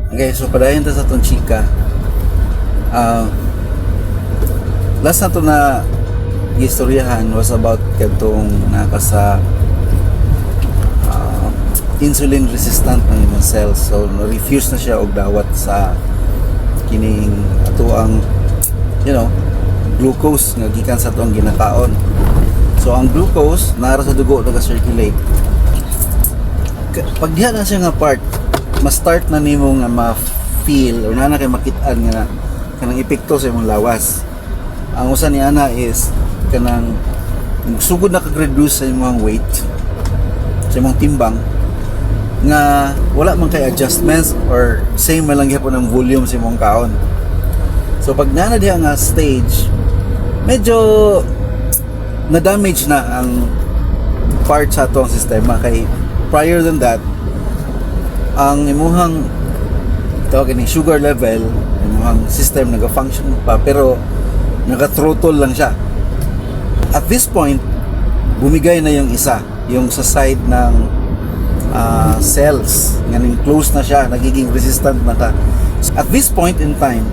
Okay, so padayon ta sa itong chika. Last na to na istoryahan was about katong nakasa insulin resistant ng imong cells. So refuse na siya og dawat sa kining ato ang glucose nga gikan sa atong ginakaon. So ang glucose nara sa dugo naga-circulate. Pag diha na siya nga part, ma-start na nimo nga ma-feel o na kay makit-an nga kanang epekto sa imong lawas. Ang usa ni ana is kanang sugod na kag-reduce sa imong weight, sa imong timbang, nga wala man kay adjustments or same man lang gyapon ang volume sa imong kaon. So pag nana diha nga stage, medyo na-damage na ang part sa atong sistema. Kay prior than that, ang imuhang tawag ni sugar level, imuhang system naga-function pa pero naga-throttle lang siya. At this point, bumigay na yung isa, yung sa side ng cells, nganing close na siya, nagiging resistant na ka. At this point in time,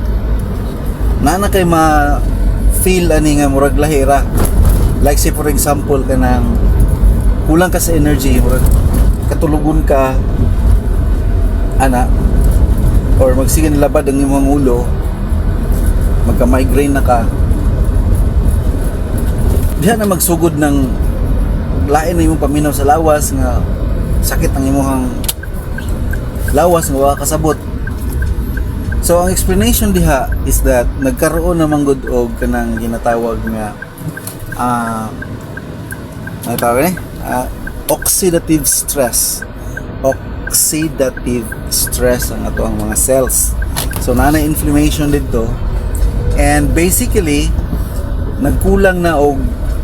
na kay ma-feel ani nga murag lahira. Like say for example kanang kulang ka sa energy, murag katulugon ka ana or magsige labad ang imong ulo, magka-migraine na ka, diha na magsugod ng lain na imong paminaw sa lawas nga sakit ang imong lawas nga wala kasabot. So ang explanation diha is that nagkaroon na manggod og kanang ginatawag nga oxidative stress. Oxidative stress ang ato ang mga cells. So na inflammation dito, and basically nagkulang na og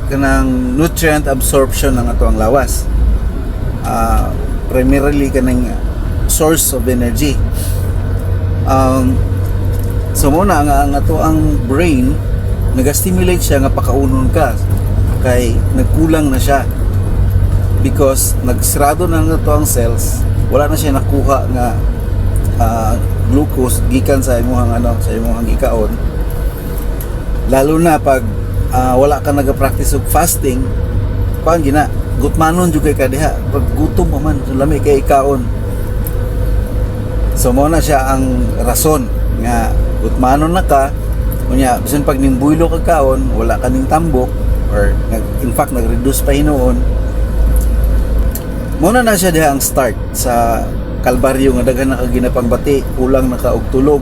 kanang nutrient absorption ng ato ang lawas. Primarily kanang source of energy. So muna ang ato ang brain naga-stimulate siya nga pakaunon ka kay nagkulang na siya because nagsirado na ato ang cells, wala na siya nakuha nga glucose gikan sa imong sa imong gikaon. Lalo na pag wala ka naga-practice og fasting, kuan gina gutmanon jud kay ka diha pag gutom man so lami kay ikaon. So mo na siya ang rason nga gutmanon na ka unya bisan pag nimbuylo ka kaon wala ka ning tambok or in fact nag-reduce pa hinuon. Mo na siya diha ang start sa kalbaryo nga daghan na ka ginapangbati, kulang na ka og tulog,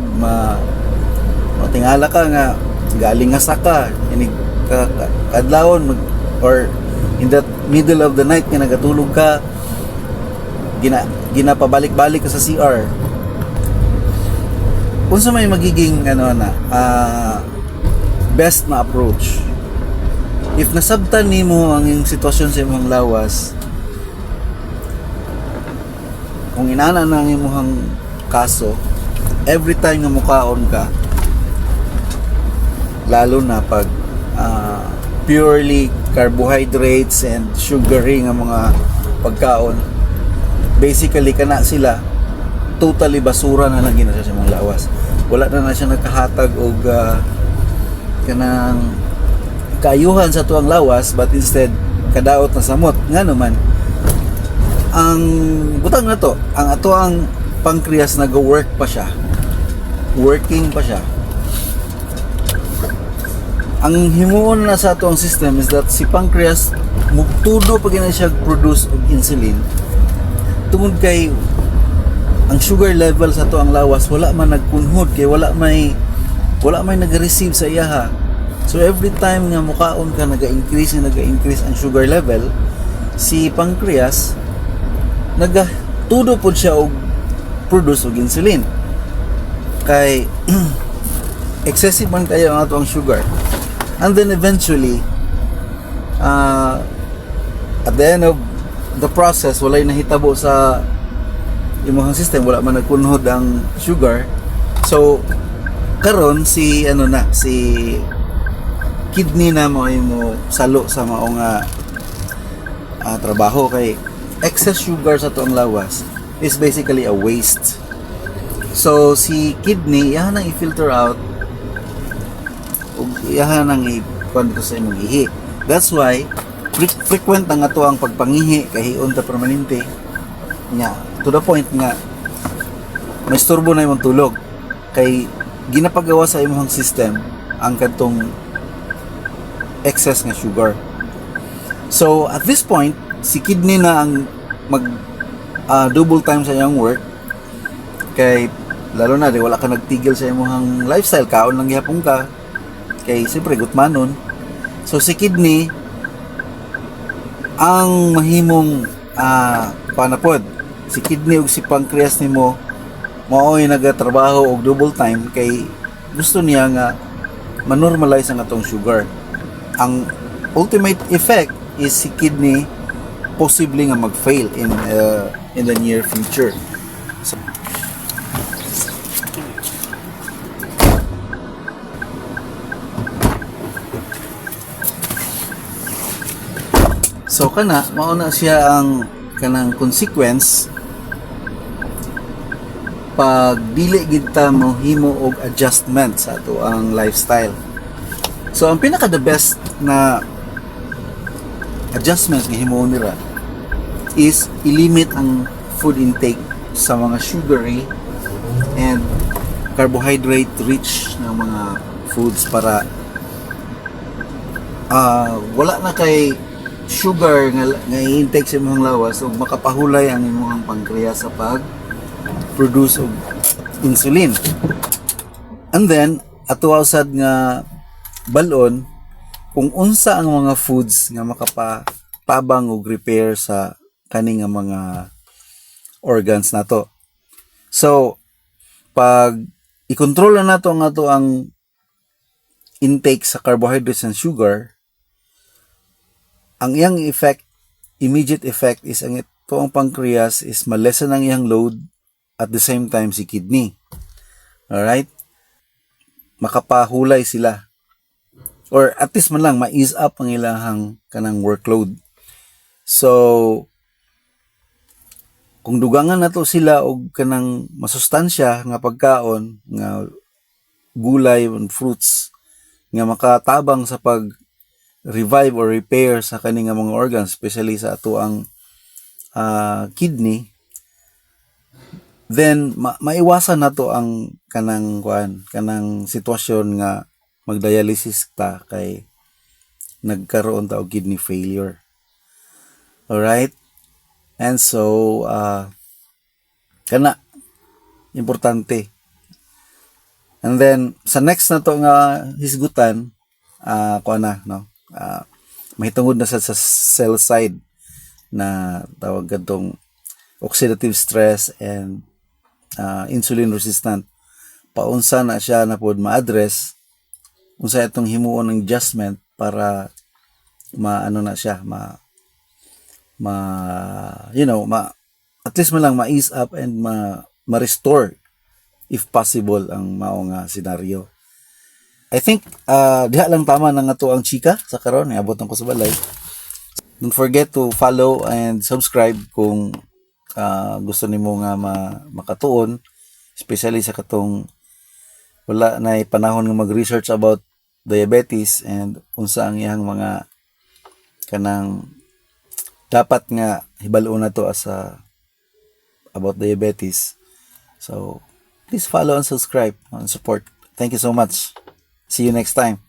matingala ka nga galing nga saka ini kadlawon or in that middle of the night nga nagatulog ka, ginapabalik-balik ka sa CR. Kung sa may magiging best na approach, if nasabtan nimo ang iyong sitwasyon sa imong lawas, kung inana na ang imong kaso, every time nga mukaon ka, lalo na pag purely carbohydrates and sugary nga mga pagkaon, basically kana sila totally basura na lang gina sa imong lawas. Wala na siya nagkahatag og kanang kaayuhan sa tuang lawas, but instead kadaot na samot. Nga naman ang butang na to, ang ato ang pancreas nag-work pa siya, working pa siya. Ang himuon na sa ato ang system is that si pancreas mugtudo pag na siya produce og insulin tungod kay ang sugar level sa ato ang lawas wala man nagkunhod kay wala may nag-receive sa iyaha. So every time nga mukaon ka naga-increase ang sugar level, si pancreas nagatudo pod siya og produce og insulin kay excessive man kayo ang ato ang sugar. And then eventually at the end of the process walay nahitabo sa imong system, wala man nagkunhod ang sugar. So karon si kidney na mo salo sa mao nga trabaho kay excess sugar sa tuang lawas is basically a waste. So si kidney iyahan nang i-filter out ug iyahan nang i-kuan ko sa imong ihi. That's why frequent ang ato ang pagpangihi kay hiun ta permanente nya to the point nga may istorbo na imong tulog kay ginapagawa sa imong system ang kadtong excess nga sugar. So at this point si kidney na ang mag double time sa iyang work kay lalo na di wala ka nagtigil sa imong lifestyle, kaon lang gihapon ka kay siyempre gutmanon. So si kidney ang mahimong panapod. Si kidney ug si pancreas nimo mao'y nagatrabaho og double time kay gusto niya nga manormalize ang atong sugar. Ang ultimate effect is si kidney possibly nga mag-fail in the near future. So kana mao na siya ang kanang consequence pag dili gid ta mohimo og adjustment sa ato ang lifestyle. So ang pinaka the best na adjustment nga himuon nila is i-limit ang food intake sa mga sugary and carbohydrate rich na mga foods para wala na kay sugar nga i-intake sa imong lawas ug makapahulay ang imong pancreas sa pag produce og insulin. And then atuwa sad nga balon kung unsa ang mga foods nga makapatabang og repair sa kani nga mga organs nato. So pag i-control na nato ang intake sa carbohydrates and sugar, ang iyang effect, immediate effect is ang ito ang pancreas is ma-lessen ang iyang load at the same time si kidney. Alright? Makapahulay sila. Or at least man lang ma-ease up ang ilahang kanang workload. So kung dugangan nato sila og kanang masustansya nga pagkaon nga gulay and fruits nga makatabang sa pag revive or repair sa kaning mga organs, especially sa ato ang kidney, then maiwasan nato ang kanang sitwasyon nga magdialysis ta kay nagkaroon ta og kidney failure. Alright? And so kana importante. And then sa next na to nga hisgutan mahitungod na sa cell side na tawag gadtong oxidative stress and insulin resistant. Paunsa na siya na pod ma-address unsa itong himuon ng adjustment para at least man lang ma-ease up and ma-restore if possible ang mao nga senaryo. I think diha lang tama na nga to ang chika sa karon niabot ko sa balay. Don't forget to follow and subscribe kung gusto nimo nga makatuon, especially sa katong wala na panahon nga mag-research about diabetes and unsa ang iyang mga kanang dapat nga hibalo na to about diabetes. So please follow and subscribe and support. Thank you so much. See you next time.